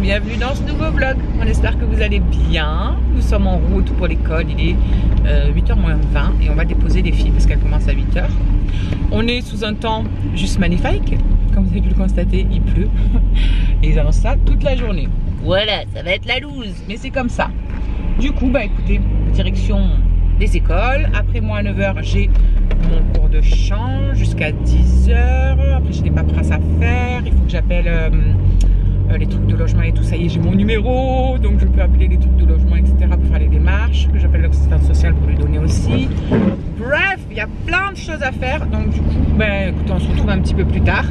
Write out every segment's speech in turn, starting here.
bienvenue dans ce nouveau vlog. On espère que vous allez bien. Nous sommes en route pour l'école, il est 8h moins 20 et on va déposer les filles parce qu'elles commencent à 8h. On est sous un temps juste magnifique, comme vous avez pu le constater, il pleut et ils annoncent ça toute la journée. Voilà, ça va être la loose, mais c'est comme ça. Du coup, bah écoutez, direction des écoles. Après moi à 9h, j'ai mon cours de chant jusqu'à 10h. Après j'ai des paperasses à faire, il faut que j'appelle les trucs de logement et tout. Ça y est, j'ai mon numéro, donc je peux appeler les trucs de logement, etc. pour faire les démarches, que j'appelle l'assistante sociale pour lui donner aussi. Bref, il y a plein de choses à faire, donc du coup, ben écoutez, on se retrouve un petit peu plus tard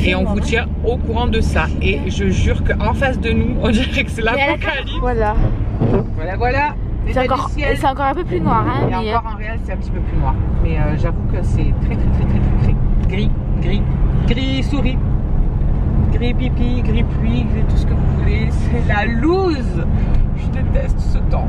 et on vous tient au courant de ça. Et je jure qu'en face de nous, on dirait que c'est l'apocalypse. Voilà. Voilà. C'est encore un peu plus noir, hein, et mais encore en réel c'est un petit peu plus noir, mais j'avoue que c'est très gris souris, gris pipi, gris pluie, gris tout ce que vous voulez. C'est la loose. Je déteste ce temps.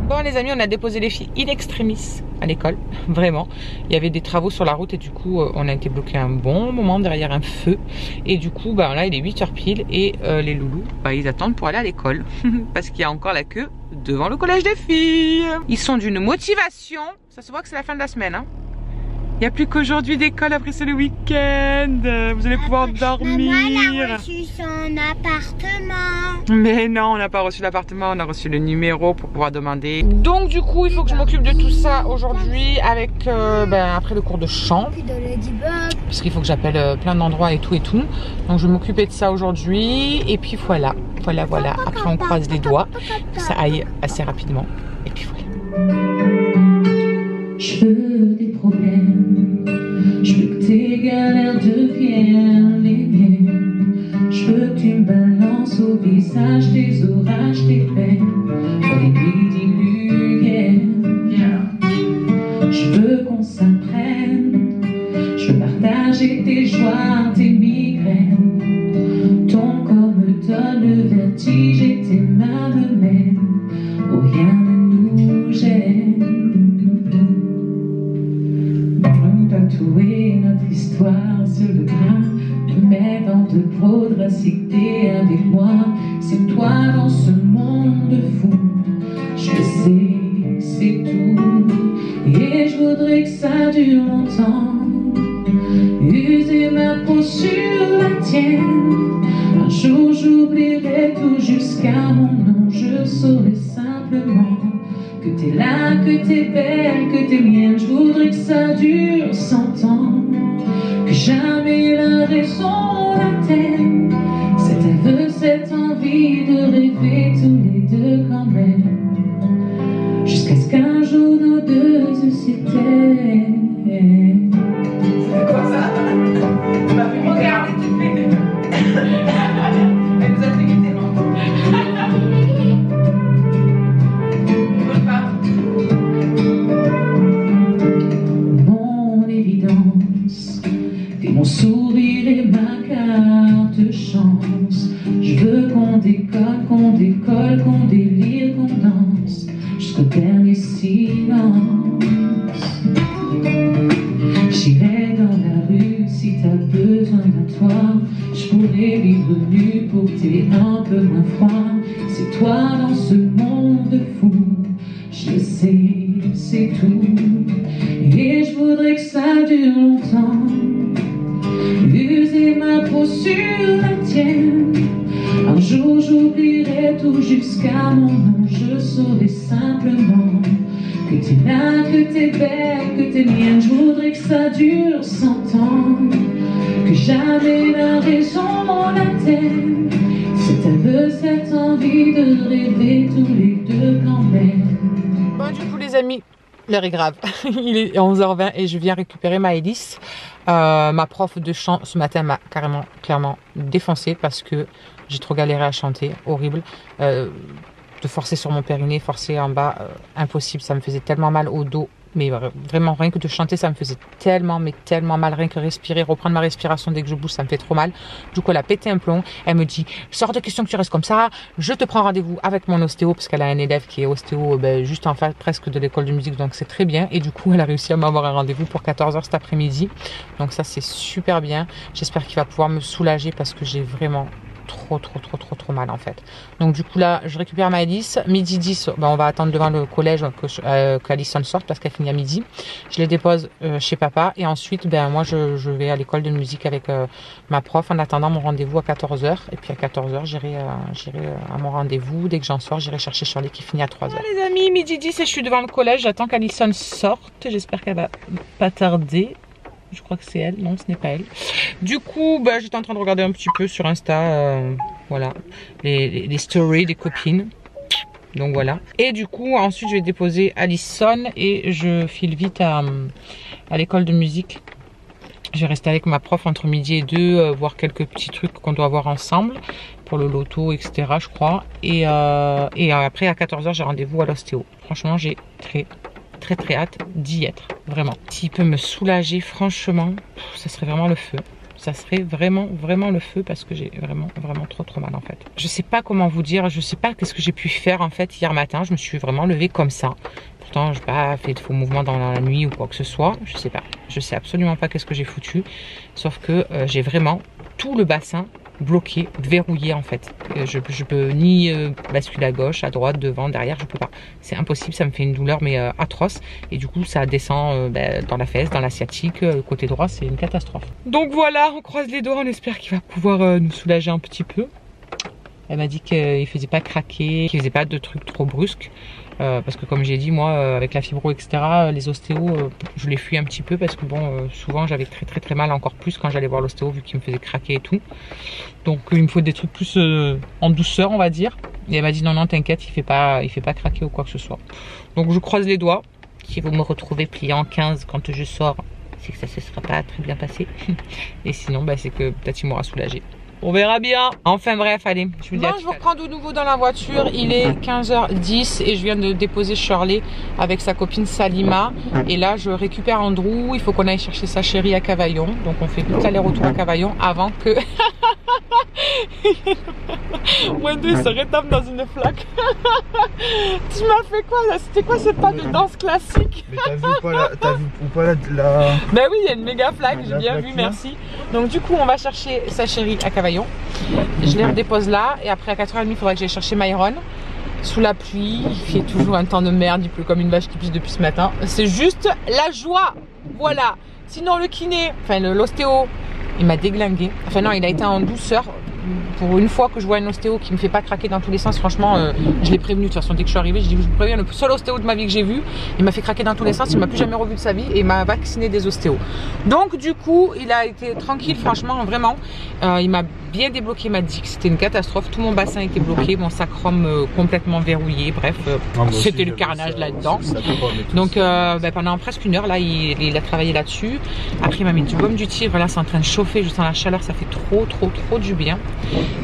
Bon les amis, on a déposé les filles in extremis à l'école, vraiment. Il y avait des travaux sur la route et du coup on a été bloqué un bon moment derrière un feu. Et du coup bah, là il est 8h pile et les loulous bah, ils attendent pour aller à l'école parce qu'il y a encore la queue devant le collège des filles. Ils sont d'une motivation, ça se voit que c'est la fin de la semaine hein. Il n'y a plus qu'aujourd'hui d'école, après c'est le week-end. Vous allez pouvoir dormir. Maman a reçu son appartement. Mais non, on n'a pas reçu l'appartement, on a reçu le numéro pour pouvoir demander. Donc du coup, il faut que je m'occupe de tout ça aujourd'hui avec après le cours de chant. Parce qu'il faut que j'appelle plein d'endroits et tout. Donc je vais m'occuper de ça aujourd'hui. Et puis voilà. Après on croise les doigts, que ça aille assez rapidement. Et puis voilà. Je veux des problèmes, je veux que tes galères deviennent les miennes. Je veux que tu me balances au visage tes orages, tes peines, pour les nuits diluviennes. Je veux qu'on s'apprenne, je veux partager tes joies, tes migraines. Ton corps me donne le vertige et tes mains me mènent où rien ne nous gêne. Tatouer notre histoire sur le grain, te mettre dans de progressivité avec moi. C'est toi dans ce monde fou, je sais, c'est tout. Et je voudrais que ça dure longtemps, user ma peau sur la tienne. Un jour j'oublierai tout jusqu'à mon nom, je saurai simplement que t'es là, que t'es belle, que t'es mienne. Je voudrais que ça dure 100 ans, que jamais la raison n'atteigne cet aveu, cette envie de rêver tous les deux quand même, jusqu'à ce qu'un jour nos deux s'éteignent. C'est quoi ça? Regarde, elle nous a fait quitter, non? Mon sourire et ma carte de chance. Je veux qu'on décolle, qu'on délire, qu'on danse jusqu'au dernier silence. J'irai dans la rue si t'as besoin d'un toit. Je pourrais vivre nu pour que t'aies un peu moins froid. C'est toi dans ce monde fou, je le sais, c'est tout. Et je voudrais que ça dure longtemps, user ma peau sur la tienne. Un jour j'oublierai tout jusqu'à mon nom, je saurai simplement que t'es là, que t'es belle, que t'es mienne. Je voudrais que ça dure 100 ans, que jamais la raison n'atteigne cet aveu, cette envie de rêver tous les deux quand même. Bon du coup les amis, l'heure est grave, il est 11h20 et je viens récupérer Maëlys. Ma prof de chant ce matin m'a clairement défoncé parce que j'ai trop galéré à chanter, horrible. De forcer sur mon périnée, forcer en bas, impossible, ça me faisait tellement mal au dos. Mais vraiment, rien que de chanter, ça me faisait tellement mal. Rien que respirer, reprendre ma respiration dès que je bouge, ça me fait trop mal. Du coup, elle a pété un plomb. Elle me dit, sors de question que tu restes comme ça. Je te prends rendez-vous avec mon ostéo, parce qu'elle a un élève qui est ostéo juste en face presque de l'école de musique. Donc, c'est très bien. Et du coup, elle a réussi à m'avoir un rendez-vous pour 14h cet après-midi. Donc, ça, c'est super bien. J'espère qu'il va pouvoir me soulager parce que j'ai vraiment trop mal en fait. Donc du coup là je récupère ma Alice, midi 10, ben, on va attendre devant le collège qu'Alison sorte parce qu'elle finit à midi. Je les dépose chez papa et ensuite ben moi je vais à l'école de musique avec ma prof en attendant mon rendez-vous à 14h et puis à 14h j'irai à mon rendez-vous. Dès que j'en sors j'irai chercher Shirley qui finit à 3h. Ah, les amis, midi 10 et je suis devant le collège, j'attends qu'Alison sorte, j'espère qu'elle va pas tarder. Je crois que c'est elle, non ce n'est pas elle. Du coup, bah, j'étais en train de regarder un petit peu sur Insta, voilà, les stories des copines. Donc voilà. Et du coup, ensuite je vais déposer Alison et je file vite à l'école de musique. Je vais rester avec ma prof entre midi et 2, voir quelques petits trucs qu'on doit voir ensemble pour le loto, etc. je crois. Et après à 14h j'ai rendez-vous à l'ostéo. Franchement j'ai très hâte d'y être, vraiment. S'il peut me soulager, franchement, ça serait vraiment le feu. Ça serait vraiment le feu parce que j'ai vraiment trop mal en fait. Je sais pas comment vous dire, je sais pas qu'est-ce que j'ai pu faire en fait hier matin. Je me suis vraiment levée comme ça. Pourtant, je n'ai pas fait de faux mouvements dans la nuit ou quoi que ce soit. Je sais pas. Je sais absolument pas qu'est-ce que j'ai foutu. Sauf que j'ai vraiment tout le bassin bloqué, verrouillé en fait. Je peux ni basculer à gauche, à droite, devant, derrière, je peux pas. C'est impossible, ça me fait une douleur mais atroce. Et du coup ça descend dans la fesse, dans la sciatique, côté droit, c'est une catastrophe. Donc voilà, on croise les doigts, on espère qu'il va pouvoir nous soulager un petit peu. Elle m'a dit qu'il faisait pas craquer, qu'il faisait pas de trucs trop brusques. Parce que comme j'ai dit moi avec la fibro etc les ostéos je les fuis un petit peu parce que bon souvent j'avais très mal encore plus quand j'allais voir l'ostéo vu qu'il me faisait craquer et tout. Donc il me faut des trucs plus en douceur on va dire. Et elle m'a dit non t'inquiète il fait pas craquer ou quoi que ce soit. Donc je croise les doigts. Si vous me retrouvez plié en 15 quand je sors c'est que ça se sera pas très bien passé. Et sinon bah, c'est que peut-être il m'aura soulagé. On verra bien. Enfin bref, allez, je vous dis. Bon, je vous reprends de nouveau dans la voiture. Il est 15h10 et je viens de déposer Shirley avec sa copine Salima. Et là, je récupère Andrew. Il faut qu'on aille chercher sa chérie à Cavaillon. Donc on fait tout l'aller-retour à Cavaillon avant que... Moins deux, il se rétame dans une flaque. Tu m'as fait quoi là? C'était quoi cette pas de danse classique? Mais t'as vu ou pas la... Ben oui, il y a une méga flaque, j'ai bien vu, merci. Donc du coup, on va chercher sa chérie à Cavaillon. Je les redépose là et après à 4h30, il faudra que j'aille chercher Myron. Sous la pluie, il fait toujours un temps de merde, il pleut comme une vache qui pisse depuis ce matin. C'est juste la joie, voilà. Sinon le kiné, enfin l'ostéo, il m'a déglingué. Enfin non, il a été en douceur. Pour une fois que je vois un ostéo qui me fait pas craquer dans tous les sens, franchement, je l'ai prévenu de toute façon dès que je suis arrivée. Je dis, je vous préviens, le seul ostéo de ma vie que j'ai vu, il m'a fait craquer dans tous les sens, il m'a plus jamais revu de sa vie et il m'a vacciné des ostéos. Donc du coup, il a été tranquille, franchement, vraiment. Il m'a bien débloqué, il m'a dit que c'était une catastrophe. Tout mon bassin était bloqué, mon sacrum complètement verrouillé. Bref, c'était le carnage là-dedans. Donc pendant presque une heure là, il a travaillé là-dessus. Après, il m'a mis du baume du tigre. Là, c'est en train de chauffer, je sens la chaleur, ça fait trop du bien.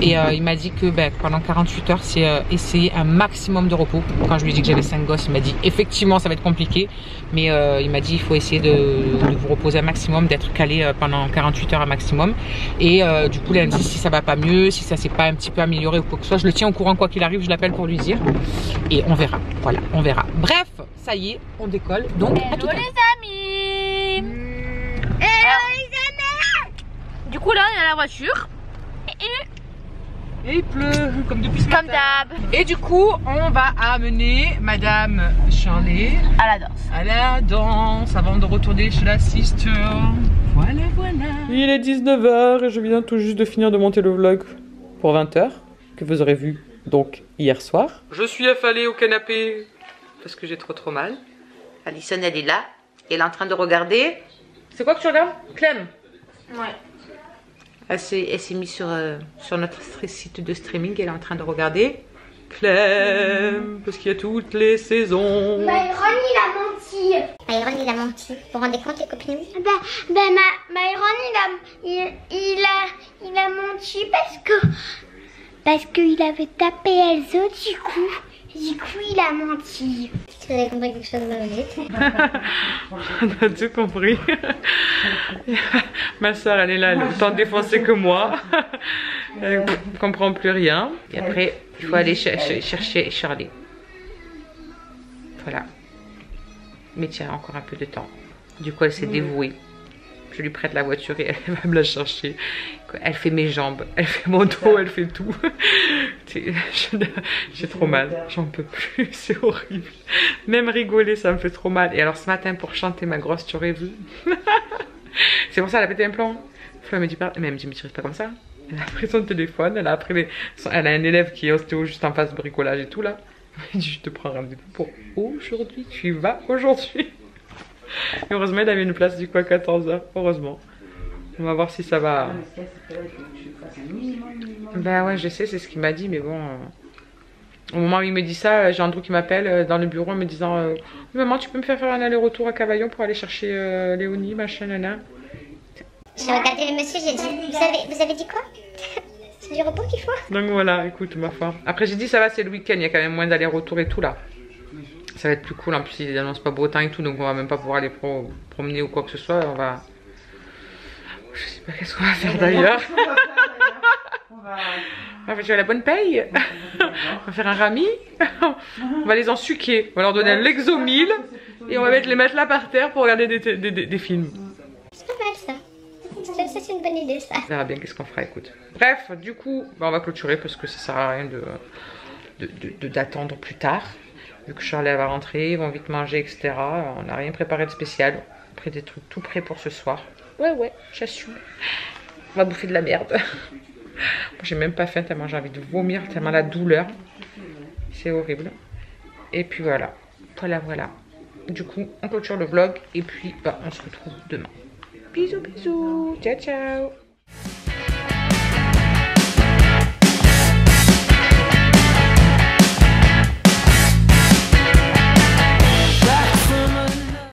Et il m'a dit que pendant 48 heures, c'est essayer un maximum de repos. Quand je lui ai dit que j'avais 5 gosses, il m'a dit effectivement ça va être compliqué. Mais il m'a dit il faut essayer de vous reposer un maximum, d'être calé pendant 48 heures un maximum. Et du coup lundi, si ça va pas mieux, si ça s'est pas un petit peu amélioré ou quoi que ce soit, je le tiens au courant quoi qu'il arrive, je l'appelle pour lui dire. Et on verra, voilà, on verra. Bref, ça y est, on décolle. Donc à tout à l'heure. Les amis. Hello les amis. Du coup là, on est à la voiture. Et il pleut comme depuis ce matin. Comme d'hab. Et du coup, on va amener Madame Shirley À la danse. À la danse avant de retourner chez la sister. Voilà. Il est 19h et je viens tout juste de finir de monter le vlog pour 20h que vous aurez vu donc hier soir. Je suis affalée au canapé parce que j'ai trop mal. Alison, elle est là. Elle est en train de regarder. C'est quoi que tu regardes, Clem? Ouais. Elle s'est mise sur notre site de streaming. Elle est en train de regarder Clem, parce qu'il y a toutes les saisons. Myron il a menti. Myron il a menti. Vous vous rendez compte les copines? Myron il a menti parce qu'il avait tapé Elsa du coup il a menti. Vous avez compris quelque chose de ma minute? On a tout compris. Ma soeur elle est là, elle est autant défoncée que moi. Elle ne comprend plus rien. Et après il faut aller chercher Shirley. Voilà. Mais tiens, encore un peu de temps. Du coup elle s'est dévouée. je lui prête la voiture et elle va me la chercher. Elle fait mes jambes, elle fait mon dos, elle fait tout. J'ai trop mal, j'en peux plus, c'est horrible. Même rigoler, ça me fait trop mal. Et alors ce matin, pour chanter ma grosse, tu aurais vu. C'est pour ça qu'elle a pété un plomb. Flo me dit pas, mais elle me dit, mais tu restes pas comme ça. Elle a pris son téléphone, elle a un élève qui est ostéo juste en face de bricolage et tout là. Elle dit, je te prends rendez-vous pour aujourd'hui, tu y vas aujourd'hui. Et heureusement, il avait une place du coup à 14 h, heureusement. On va voir si ça va. Ben ouais, je sais, c'est ce qu'il m'a dit, mais bon. Au moment où il me dit ça, j'ai Andrew qui m'appelle dans le bureau en me disant maman, tu peux me faire un aller-retour à Cavaillon pour aller chercher Léonie, machin, nana. J'ai regardé le monsieur, j'ai dit, vous avez dit quoi? C'est du repos qu'il faut? Donc voilà, écoute, ma foi. Après, j'ai dit, ça va, c'est le week-end, il y a quand même moins d'aller-retour et tout là. Ça va être plus cool, en plus, il annonce pas beau temps et tout, donc on va même pas pouvoir aller promener ou quoi que ce soit. On va. Je sais pas qu'est-ce qu'on va faire d'ailleurs. On va faire la bonne paye. On va faire un rami. On va les ensuquer. On va leur donner un Lexomil et on va les mettre là par terre pour regarder des films. C'est pas mal ça. Ça c'est une bonne idée ça. On verra bien qu'est-ce qu'on fera, écoute. Bref, du coup, on va clôturer parce que ça sert à rien d'attendre plus tard. Vu que Charlie va rentrer, ils vont vite manger, etc. On n'a rien préparé de spécial. Après des trucs tout prêts pour ce soir. Ouais, j'assume. On va bouffer de la merde. J'ai même pas faim tellement j'ai envie de vomir, tellement la douleur. C'est horrible. Et puis voilà. Voilà. Du coup, on clôture le vlog et puis on se retrouve demain. Bisous. Ciao.